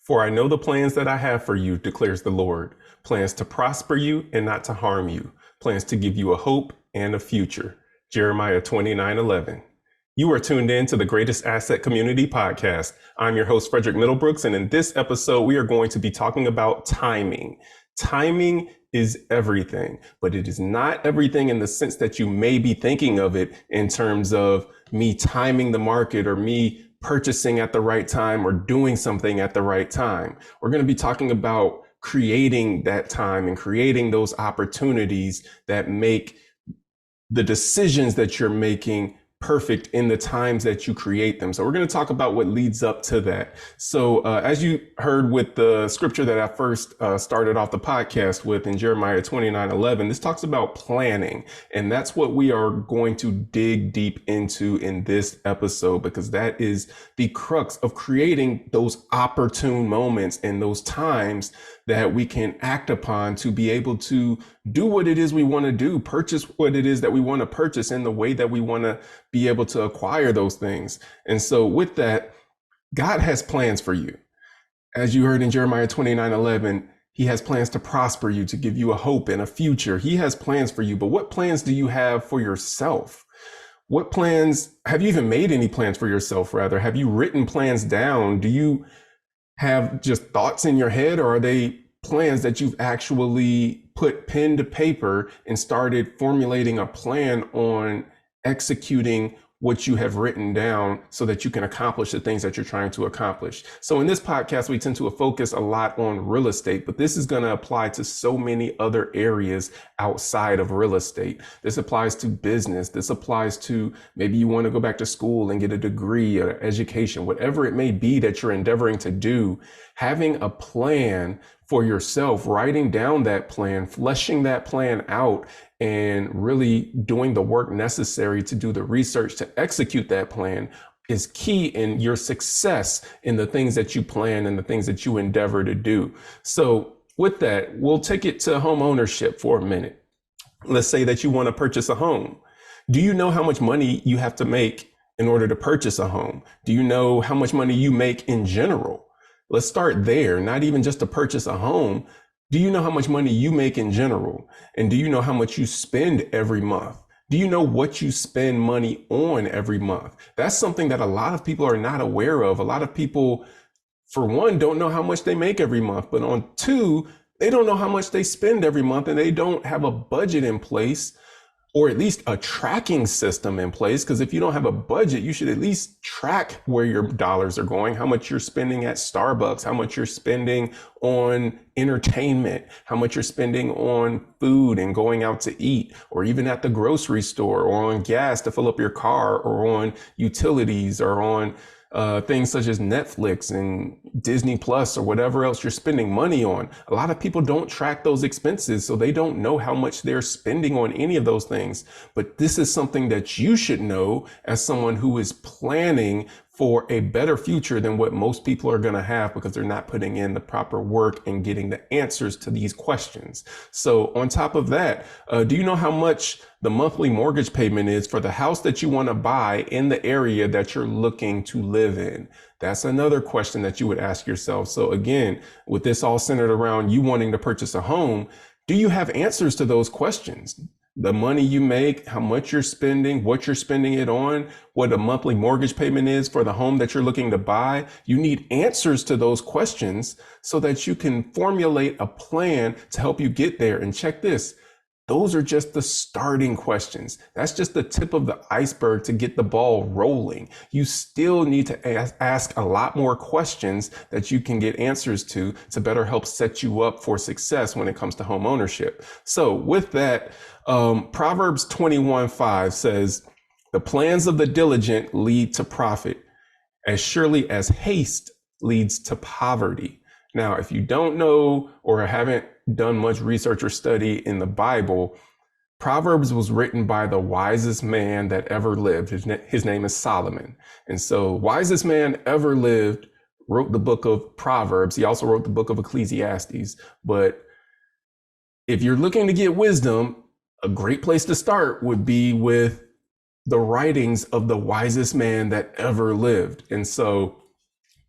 For I know the plans that I have for you, declares the Lord, plans to prosper you and not to harm you, plans to give you a hope and a future. Jeremiah 29:11. You are tuned in to the Greatest Asset Community Podcast. I'm your host, Frederick Middlebrooks, and in this episode, we are going to be talking about timing. Timing is everything, but it is not everything in the sense that you may be thinking of it in terms of me timing the market or me purchasing at the right time or doing something at the right time. We're going to be talking about creating that time and creating those opportunities that make the decisions that you're making perfect in the times that you create them. So we're going to talk about what leads up to that. So as you heard with the scripture that I first started off the podcast with in Jeremiah 29:11, this talks about planning. And that's what we are going to dig deep into in this episode, because that is the crux of creating those opportune moments and those times that we can act upon to be able to do what it is we want to do, purchase what it is that we want to purchase in the way that we want to be able to acquire those things. And so with that, God has plans for you. As you heard in Jeremiah 29:11, he has plans to prosper you, to give you a hope and a future. He has plans for you, but what plans do you have for yourself? What plans, have you even made any plans for yourself rather? Have you written plans down? Do you have just thoughts in your head, or are they plans that you've actually put pen to paper and started formulating a plan on executing what you have written down so that you can accomplish the things that you're trying to accomplish? So in this podcast, we tend to focus a lot on real estate, but this is going to apply to so many other areas outside of real estate. This applies to business. This applies to maybe you want to go back to school and get a degree or education, whatever it may be that you're endeavoring to do. Having a plan for yourself, writing down that plan, fleshing that plan out, and really doing the work necessary to do the research to execute that plan is key in your success in the things that you plan and the things that you endeavor to do. So with that, we'll take it to home ownership for a minute. Let's say that you want to purchase a home. Do you know how much money you have to make in order to purchase a home? Do you know how much money you make in general? Let's start there, not even just to purchase a home. Do you know how much money you make in general? And do you know how much you spend every month? Do you know what you spend money on every month? That's something that a lot of people are not aware of. A lot of people, for one, don't know how much they make every month, but on two, they don't know how much they spend every month, and they don't have a budget in place, or at least a tracking system in place. Because if you don't have a budget, you should at least track where your dollars are going, how much you're spending at Starbucks, how much you're spending on entertainment, how much you're spending on food and going out to eat, or even at the grocery store, or on gas to fill up your car, or on utilities, or on things such as Netflix and Disney Plus, or whatever else you're spending money on. A lot of people don't track those expenses, so they don't know how much they're spending on any of those things. But this is something that you should know as someone who is planning for a better future than what most people are going to have, because they're not putting in the proper work and getting the answers to these questions. So on top of that, do you know how much the monthly mortgage payment is for the house that you want to buy in the area that you're looking to live in? That's another question that you would ask yourself. So again, with this all centered around you wanting to purchase a home, do you have answers to those questions? The money you make, how much you're spending, what you're spending it on, what a monthly mortgage payment is for the home that you're looking to buy. You need answers to those questions so that you can formulate a plan to help you get there. And check this. Those are just the starting questions. That's just the tip of the iceberg to get the ball rolling. You still need to ask a lot more questions that you can get answers to better help set you up for success when it comes to home ownership. So with that, Proverbs 21:5 says, "The plans of the diligent lead to profit, as surely as haste leads to poverty." Now, if you don't know or haven't done much research or study in the Bible, Proverbs was written by the wisest man that ever lived. His name is Solomon. And so wisest man ever lived wrote the book of Proverbs. He also wrote the book of Ecclesiastes. But if you're looking to get wisdom, a great place to start would be with the writings of the wisest man that ever lived. And so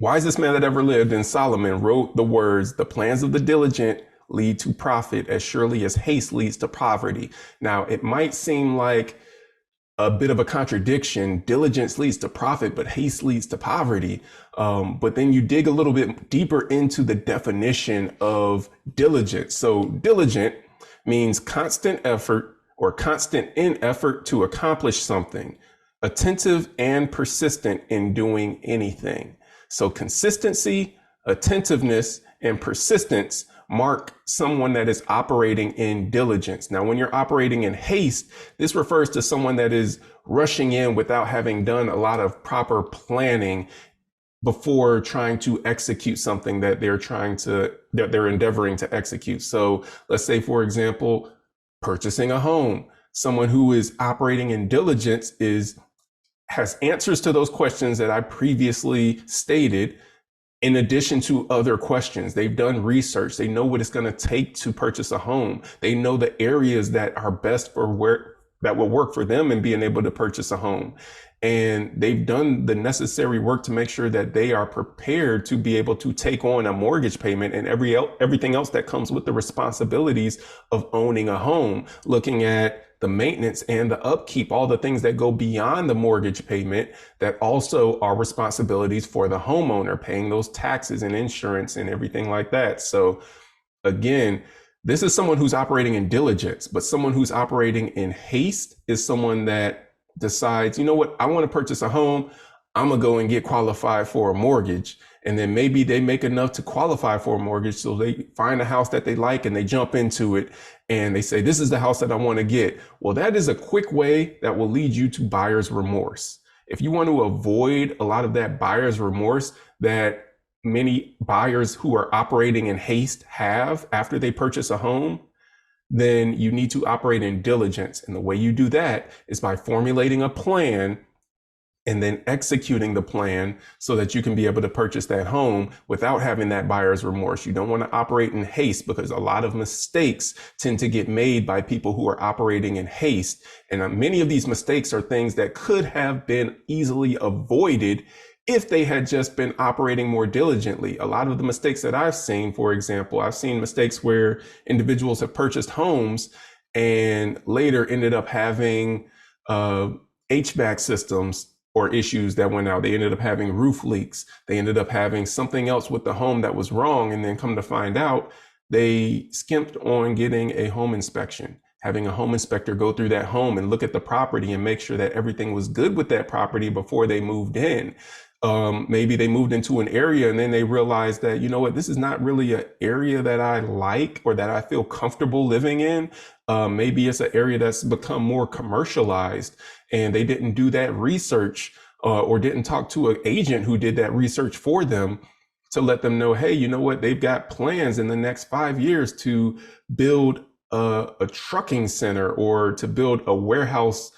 wisest man that ever lived, and Solomon wrote the words, "The plans of the diligent lead to profit as surely as haste leads to poverty." Now, it might seem like a bit of a contradiction. Diligence leads to profit, but haste leads to poverty. But then you dig a little bit deeper into the definition of diligence. So diligent means constant effort or constant in effort to accomplish something, attentive and persistent in doing anything. So consistency, attentiveness, and persistence mark someone that is operating in diligence. Now, when you're operating in haste, this refers to someone that is rushing in without having done a lot of proper planning before trying to execute something that they're endeavoring to execute. So let's say, for example, purchasing a home. Someone who is operating in diligence has answers to those questions that I previously stated, in addition to other questions. They've done research. They know what it's going to take to purchase a home. They know the areas that are best for where that will work for them in being able to purchase a home. And they've done the necessary work to make sure that they are prepared to be able to take on a mortgage payment and everything else that comes with the responsibilities of owning a home, looking at the maintenance and the upkeep, all the things that go beyond the mortgage payment that also are responsibilities for the homeowner, paying those taxes and insurance and everything like that. So again, this is someone who's operating in diligence, but someone who's operating in haste is someone that decides, you know what, I want to purchase a home. I'm going to go and get qualified for a mortgage. And then maybe they make enough to qualify for a mortgage. So they find a house that they like and they jump into it and they say, this is the house that I want to get. Well, that is a quick way that will lead you to buyer's remorse. If you want to avoid a lot of that buyer's remorse that many buyers who are operating in haste have after they purchase a home, then you need to operate in diligence. And the way you do that is by formulating a plan and then executing the plan so that you can be able to purchase that home without having that buyer's remorse. You don't want to operate in haste because a lot of mistakes tend to get made by people who are operating in haste. And many of these mistakes are things that could have been easily avoided if they had just been operating more diligently. A lot of the mistakes that I've seen, for example, I've seen mistakes where individuals have purchased homes and later ended up having HVAC systems or issues that went out. They ended up having roof leaks. They ended up having something else with the home that was wrong. And then come to find out, they skimped on getting a home inspection, having a home inspector go through that home and look at the property and make sure that everything was good with that property before they moved in. Maybe they moved into an area and then they realized that, you know what, this is not really an area that I like or that I feel comfortable living in. Maybe it's an area that's become more commercialized and they didn't do that research or didn't talk to an agent who did that research for them to let them know, hey, you know what, they've got plans in the next 5 years to build a trucking center or to build a warehouse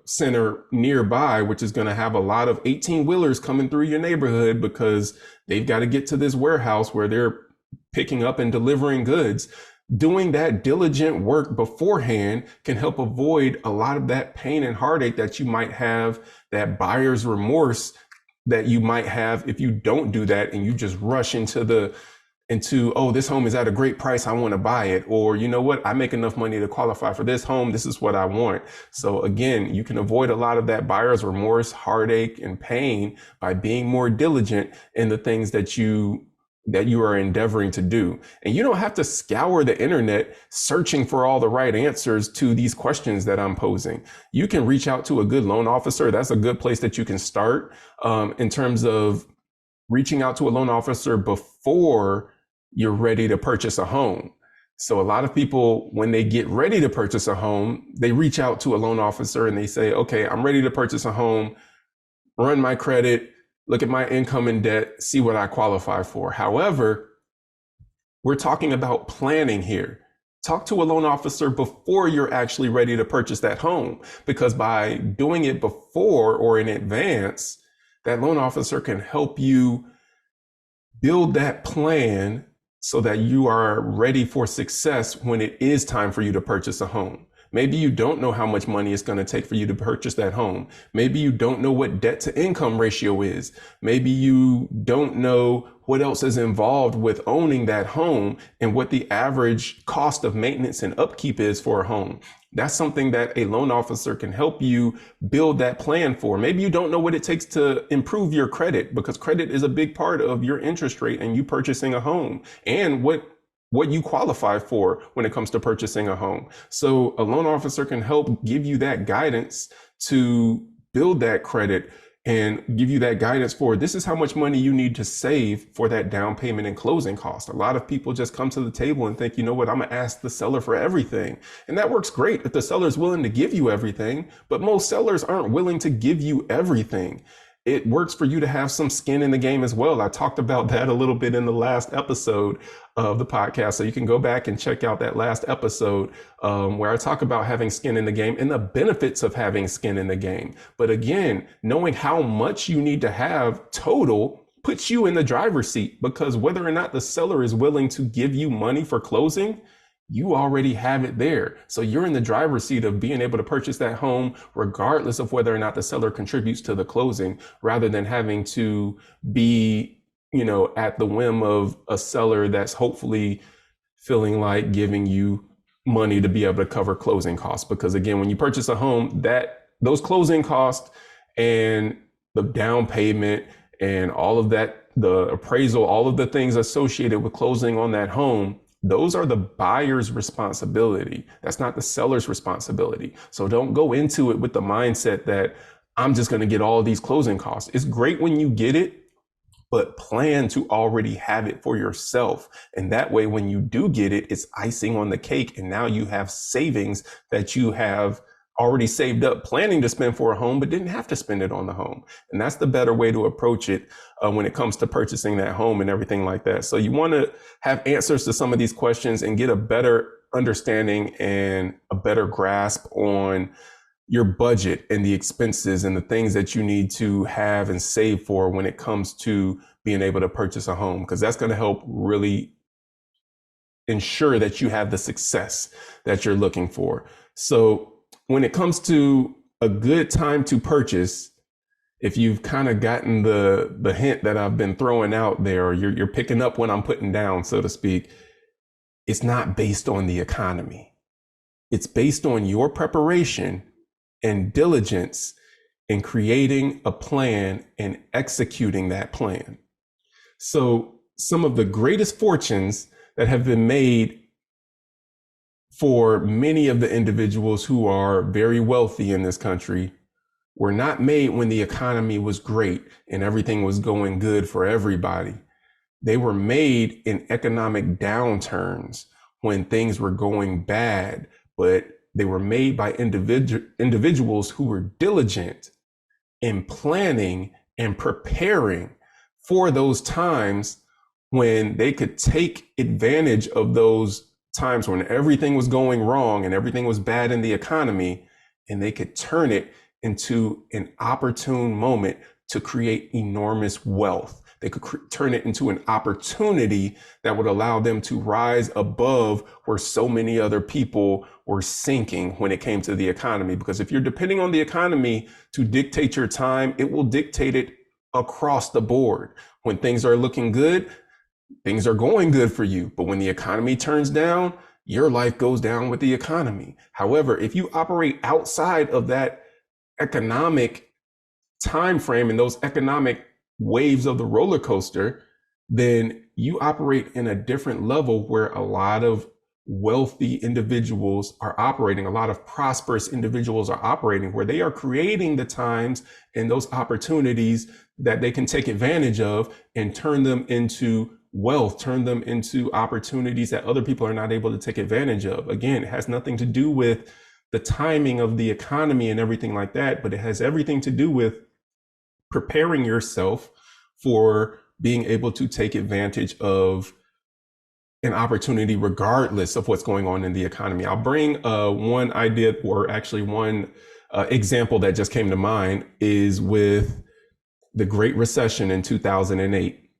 center nearby, which is going to have a lot of 18-wheelers coming through your neighborhood because they've got to get to this warehouse where they're picking up and delivering goods. Doing that diligent work beforehand can help avoid a lot of that pain and heartache that you might have, that buyer's remorse that you might have if you don't do that and you just rush into, oh, this home is at a great price, I want to buy it. Or, you know what, I make enough money to qualify for this home, this is what I want. So again, you can avoid a lot of that buyer's remorse, heartache, and pain by being more diligent in the things that you are endeavoring to do. And you don't have to scour the internet searching for all the right answers to these questions that I'm posing. You can reach out to a good loan officer. That's a good place that you can start in terms of reaching out to a loan officer before you're ready to purchase a home. So a lot of people, when they get ready to purchase a home, they reach out to a loan officer and they say, okay, I'm ready to purchase a home, run my credit, look at my income and debt, see what I qualify for. However, we're talking about planning here. Talk to a loan officer before you're actually ready to purchase that home, because by doing it before or in advance, that loan officer can help you build that plan so that you are ready for success when it is time for you to purchase a home. Maybe you don't know how much money it's going to take for you to purchase that home. Maybe you don't know what debt to income ratio is. Maybe you don't know what else is involved with owning that home and what the average cost of maintenance and upkeep is for a home. That's something that a loan officer can help you build that plan for. Maybe you don't know what it takes to improve your credit, because credit is a big part of your interest rate and you purchasing a home, and what you qualify for when it comes to purchasing a home. So a loan officer can help give you that guidance to build that credit and give you that guidance for, this is how much money you need to save for that down payment and closing cost. A lot of people just come to the table and think, you know what, I'm gonna ask the seller for everything. And that works great if the seller is willing to give you everything, but most sellers aren't willing to give you everything. It works for you to have some skin in the game as well. I talked about that a little bit in the last episode of the podcast. So you can go back and check out that last episode where I talk about having skin in the game and the benefits of having skin in the game. But again, knowing how much you need to have total puts you in the driver's seat, because whether or not the seller is willing to give you money for closing, you already have it there. So you're in the driver's seat of being able to purchase that home, regardless of whether or not the seller contributes to the closing, rather than having to be, at the whim of a seller that's hopefully feeling like giving you money to be able to cover closing costs. Because again, when you purchase a home, those closing costs and the down payment and all of that, the appraisal, all of the things associated with closing on that home, those are the buyer's responsibility. That's not the seller's responsibility. So don't go into it with the mindset that I'm just going to get all these closing costs. It's great when you get it, but plan to already have it for yourself. And that way, when you do get it, it's icing on the cake. And now you have savings that you have already saved up, planning to spend for a home, but didn't have to spend it on the home. And that's the better way to approach it when it comes to purchasing that home and everything like that. So you want to have answers to some of these questions and get a better understanding and a better grasp on your budget and the expenses and the things that you need to have and save for when it comes to being able to purchase a home, because that's going to help really ensure that you have the success that you're looking for. So when it comes to a good time to purchase, if you've kind of gotten the hint that I've been throwing out there, or you're picking up what I'm putting down, so to speak, it's not based on the economy. It's based on your preparation and diligence in creating a plan and executing that plan. So some of the greatest fortunes that have been made for many of the individuals who are very wealthy in this country were not made when the economy was great and everything was going good for everybody. They were made in economic downturns when things were going bad, but they were made by individuals who were diligent in planning and preparing for those times when they could take advantage of those times when everything was going wrong and everything was bad in the economy, and they could turn it into an opportune moment to create enormous wealth. They could turn it into an opportunity that would allow them to rise above where so many other people were sinking when it came to the economy. Because if you're depending on the economy to dictate your time, it will dictate it across the board. When things are looking good, things are going good for you. But when the economy turns down, your life goes down with the economy. However, if you operate outside of that economic time frame and those economic waves of the roller coaster, then you operate in a different level where a lot of wealthy individuals are operating, a lot of prosperous individuals are operating, where they are creating the times and those opportunities that they can take advantage of and turn them into wealth, turn them into opportunities that other people are not able to take advantage of. Again, it has nothing to do with the timing of the economy and everything like that, but it has everything to do with preparing yourself for being able to take advantage of an opportunity regardless of what's going on in the economy. I'll bring one idea, or actually one example that just came to mind, is with the Great Recession in 2008.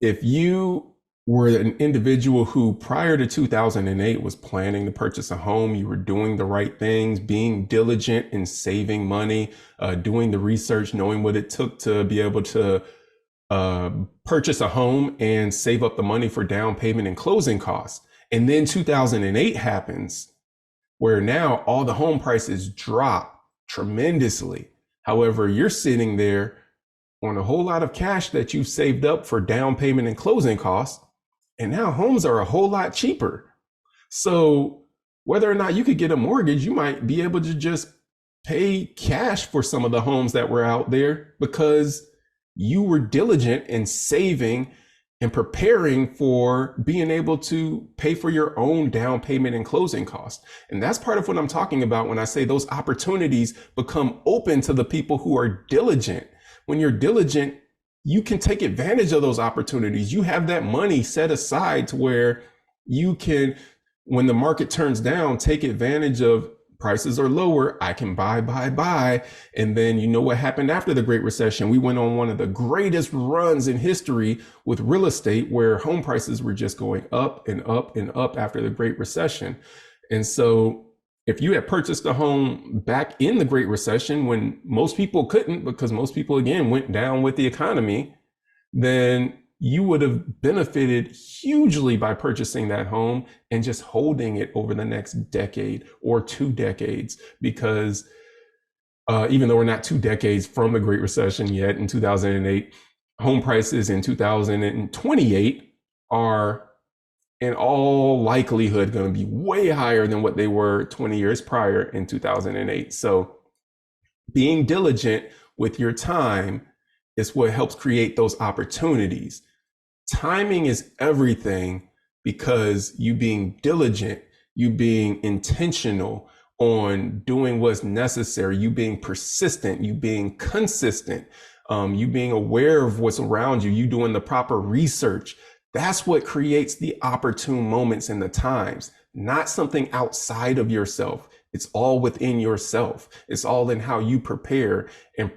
If you were an individual who prior to 2008 was planning to purchase a home, you were doing the right things, being diligent in saving money, doing the research, knowing what it took to be able to purchase a home and save up the money for down payment and closing costs. And then 2008 happens, where now all the home prices drop tremendously. However, you're sitting there on a whole lot of cash that you've saved up for down payment and closing costs, and now homes are a whole lot cheaper. So whether or not you could get a mortgage, you might be able to just pay cash for some of the homes that were out there because you were diligent in saving and preparing for being able to pay for your own down payment and closing costs. And that's part of what I'm talking about when I say those opportunities become open to the people who are diligent. When you're diligent, you can take advantage of those opportunities. You have that money set aside to where you can, when the market turns down, take advantage of prices are lower. I can buy. And then you know what happened after the Great Recession? We went on one of the greatest runs in history with real estate where home prices were just going up and up and up after the Great Recession. And so if you had purchased a home back in the Great Recession when most people couldn't, because most people, again, went down with the economy, then you would have benefited hugely by purchasing that home and just holding it over the next decade or 2 decades, because even though we're not 2 decades from the Great Recession yet in 2008, home prices in 2028 are in all likelihood going to be way higher than what they were 20 years prior in 2008. So being diligent with your time is what helps create those opportunities. Timing is everything, because you being diligent, you being intentional on doing what's necessary, you being persistent, you being consistent, you being aware of what's around you, you doing the proper research. That's what creates the opportune moments in the times, not something outside of yourself. It's all within yourself. It's all in how you prepare and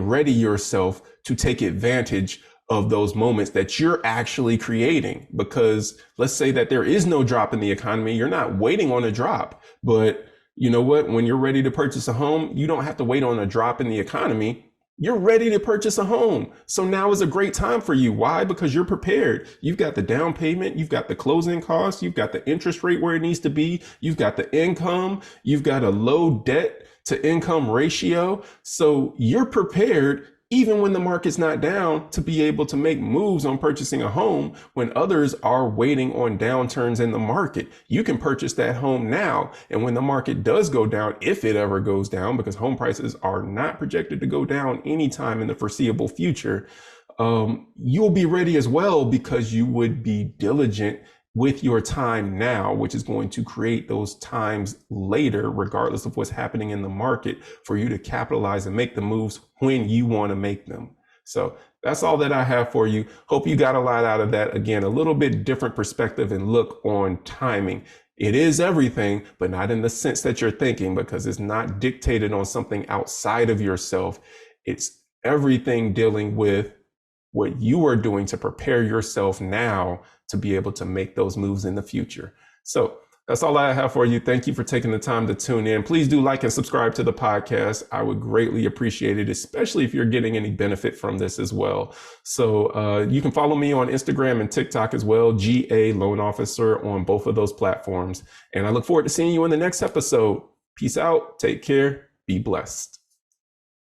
ready yourself to take advantage of those moments that you're actually creating. Because let's say that there is no drop in the economy. You're not waiting on a drop, but you know what? When you're ready to purchase a home, you don't have to wait on a drop in the economy. You're ready to purchase a home. So now is a great time for you. Why? Because you're prepared. You've got the down payment. You've got the closing costs. You've got the interest rate where it needs to be. You've got the income. You've got a low debt to income ratio. So you're prepared, even when the market's not down, to be able to make moves on purchasing a home when others are waiting on downturns in the market. You can purchase that home now. And when the market does go down, if it ever goes down, because home prices are not projected to go down anytime in the foreseeable future, you'll be ready as well, because you would be diligent with your time now, which is going to create those times later, regardless of what's happening in the market, for you to capitalize and make the moves when you want to make them. So that's all that I have for you. Hope you got a lot out of that. Again, a little bit different perspective and look on timing. It is everything, but not in the sense that you're thinking, because it's not dictated on something outside of yourself. It's everything dealing with what you are doing to prepare yourself now to be able to make those moves in the future. So that's all I have for you. Thank you for taking the time to tune in. Please do like and subscribe to the podcast. I would greatly appreciate it, especially if you're getting any benefit from this as well. So you can follow me on Instagram and TikTok as well, GA Loan Officer, on both of those platforms. And I look forward to seeing you in the next episode. Peace out. Take care. Be blessed.